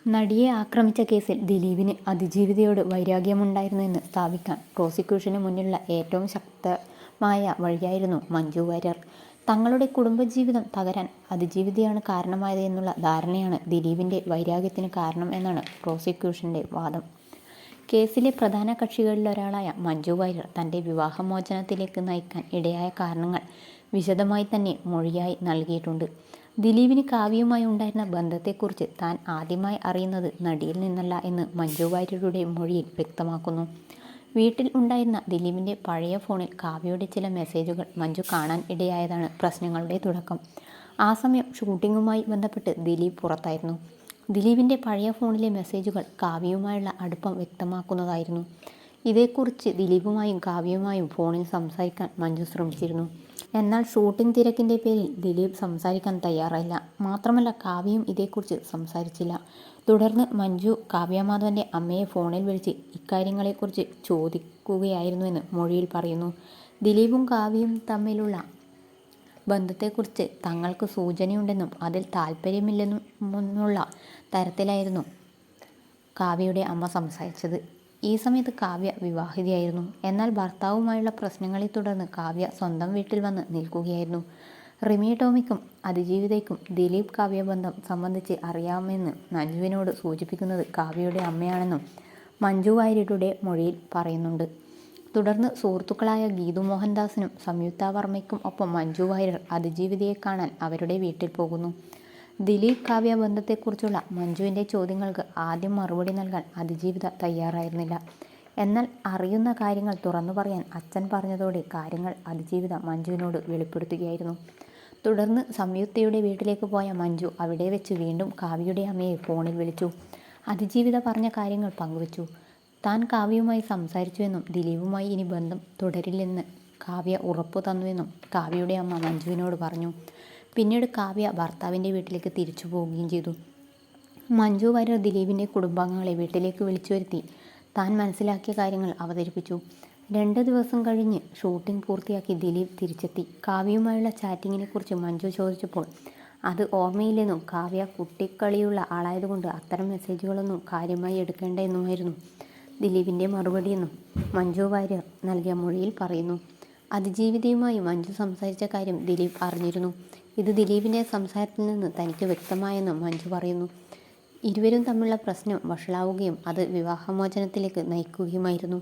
നടിയെ ആക്രമിച്ച കേസിൽ ദിലീപിന് അതിജീവിതയോട് വൈരാഗ്യമുണ്ടായിരുന്നുവെന്ന് സ്ഥാപിക്കാൻ പ്രോസിക്യൂഷന് മുന്നിലുള്ള ഏറ്റവും ശക്തമായ വഴിയായിരുന്നു മഞ്ജു വാര്യർ. തങ്ങളുടെ കുടുംബജീവിതം തകരാൻ അതിജീവിതയാണ് കാരണമായത് എന്നുള്ള ധാരണയാണ് ദിലീപിൻ്റെ വൈരാഗ്യത്തിന് കാരണം എന്നാണ് പ്രോസിക്യൂഷൻ്റെ വാദം. കേസിലെ പ്രധാന കക്ഷികളിലൊരാളായ മഞ്ജു വാര്യർ തൻ്റെ വിവാഹമോചനത്തിലേക്ക് നയിക്കാൻ ഇടയായ കാരണങ്ങൾ വിശദമായി തന്നെ മൊഴിയായി നൽകിയിട്ടുണ്ട്. ദിലീപിന് കാവ്യയുമായി ഉണ്ടായിരുന്ന ബന്ധത്തെക്കുറിച്ച് താൻ ആദ്യമായി അറിയുന്നത് നടിയിൽ നിന്നല്ല എന്ന് മഞ്ജു വാര്യരുടെ മൊഴിയിൽ വ്യക്തമാക്കുന്നു. വീട്ടിൽ ഉണ്ടായിരുന്ന ദിലീപിൻ്റെ പഴയ ഫോണിൽ കാവ്യയുടെ ചില മെസ്സേജുകൾ മഞ്ജു കാണാൻ ഇടയായതാണ് പ്രശ്നങ്ങളുടെ തുടക്കം. ആ സമയം ഷൂട്ടിങ്ങുമായി ബന്ധപ്പെട്ട് ദിലീപ് പുറത്തായിരുന്നു. ദിലീപിൻ്റെ പഴയ ഫോണിലെ മെസ്സേജുകൾ കാവ്യയുമായുള്ള അടുപ്പം വ്യക്തമാക്കുന്നതായിരുന്നു. ഇതേക്കുറിച്ച് ദിലീപുമായും കാവ്യയുമായും ഫോണിൽ സംസാരിക്കാൻ മഞ്ജു ശ്രമിച്ചിരുന്നു. എന്നാൽ ഷൂട്ടിംഗ് തിരക്കിൻ്റെ പേരിൽ ദിലീപ് സംസാരിക്കാൻ തയ്യാറായില്ല. മാത്രമല്ല കാവ്യയും ഇതേക്കുറിച്ച് സംസാരിച്ചില്ല. തുടർന്ന് മഞ്ജു കാവ്യമാധവൻ്റെ അമ്മയെ ഫോണിൽ വിളിച്ച് ഇക്കാര്യങ്ങളെക്കുറിച്ച് ചോദിക്കുകയായിരുന്നുവെന്ന് മൊഴിയിൽ പറയുന്നു. ദിലീപും കാവ്യയും തമ്മിലുള്ള ബന്ധത്തെക്കുറിച്ച് തങ്ങൾക്ക് സൂചനയുണ്ടെന്നും അതിൽ താല്പര്യമില്ലെന്നുമുള്ള തരത്തിലായിരുന്നു കാവ്യയുടെ അമ്മ സംസാരിച്ചത്. ഈ സമയത്ത് കാവ്യ വിവാഹിതയായിരുന്നു. എന്നാൽ ഭർത്താവുമായുള്ള പ്രശ്നങ്ങളെ തുടർന്ന് കാവ്യ സ്വന്തം വീട്ടിൽ വന്ന് നിൽക്കുകയായിരുന്നു. റിമി ടോമിക്കും അതിജീവിതയ്ക്കും ദിലീപ് കാവ്യ ബന്ധം സംബന്ധിച്ച് അറിയാമെന്ന് മഞ്ജുവിനോട് സൂചിപ്പിക്കുന്നത് കാവ്യയുടെ അമ്മയാണെന്നും മഞ്ജു വാര്യരുടെ മൊഴിയിൽ പറയുന്നുണ്ട്. തുടർന്ന് സുഹൃത്തുക്കളായ ഗീതു മോഹൻദാസിനും സംയുക്ത വർമ്മയ്ക്കും ഒപ്പം മഞ്ജു വാര്യർ അതിജീവിതയെ കാണാൻ അവരുടെ വീട്ടിൽ പോകുന്നു. ദിലീപ് കാവ്യ ബന്ധത്തെക്കുറിച്ചുള്ള മഞ്ജുവിൻ്റെ ചോദ്യങ്ങൾക്ക് ആദ്യം മറുപടി നൽകാൻ അതിജീവിത തയ്യാറായിരുന്നില്ല. എന്നാൽ അറിയുന്ന കാര്യങ്ങൾ തുറന്നു പറയാൻ അച്ഛൻ പറഞ്ഞതോടെ കാര്യങ്ങൾ അതിജീവിത മഞ്ജുവിനോട് വെളിപ്പെടുത്തുകയായിരുന്നു. തുടർന്ന് സംയുക്തയുടെ വീട്ടിലേക്ക് പോയ മഞ്ജു അവിടെ വെച്ച് വീണ്ടും കാവ്യയുടെ അമ്മയെ ഫോണിൽ വിളിച്ചു. അതിജീവിത പറഞ്ഞ കാര്യങ്ങൾ പങ്കുവച്ചു. താൻ കാവ്യയുമായി സംസാരിച്ചുവെന്നും ദിലീപുമായി ഇനി ബന്ധം തുടരില്ലെന്ന് കാവ്യ ഉറപ്പു തന്നുവെന്നും കാവ്യയുടെ അമ്മ മഞ്ജുവിനോട് പറഞ്ഞു. പിന്നീട് കാവ്യ ഭർത്താവിൻ്റെ വീട്ടിലേക്ക് തിരിച്ചു പോവുകയും ചെയ്തു. മഞ്ജു വാര്യർ ദിലീപിൻ്റെ കുടുംബാംഗങ്ങളെ വീട്ടിലേക്ക് വിളിച്ചു വരുത്തി താൻ മനസ്സിലാക്കിയ കാര്യങ്ങൾ അവതരിപ്പിച്ചു. 2 ദിവസം കഴിഞ്ഞ് ഷൂട്ടിംഗ് പൂർത്തിയാക്കി ദിലീപ് തിരിച്ചെത്തി. കാവ്യയുമായുള്ള ചാറ്റിങ്ങിനെക്കുറിച്ച് മഞ്ജു ചോദിച്ചപ്പോൾ അത് ഓർമ്മയില്ലെന്നും കാവ്യ കുട്ടിക്കളിയുള്ള ആളായതുകൊണ്ട് അത്തരം മെസ്സേജുകളൊന്നും കാര്യമായി എടുക്കേണ്ട എന്നുമായിരുന്നു ദിലീപിൻ്റെ മറുപടിയെന്നും മഞ്ജു വാര്യർ നൽകിയ മൊഴിയിൽ പറയുന്നു. അതിജീവിതയുമായി മഞ്ജു സംസാരിച്ച കാര്യം ദിലീപ് അറിഞ്ഞിരുന്നു. ഇത് ദിലീപിൻ്റെ സംസാരത്തിൽ നിന്ന് തനിക്ക് വ്യക്തമായെന്നും മഞ്ജു പറയുന്നു. ഇരുവരും തമ്മിലുള്ള പ്രശ്നം വഷളാവുകയും അത് വിവാഹമോചനത്തിലേക്ക് നയിക്കുകയുമായിരുന്നു.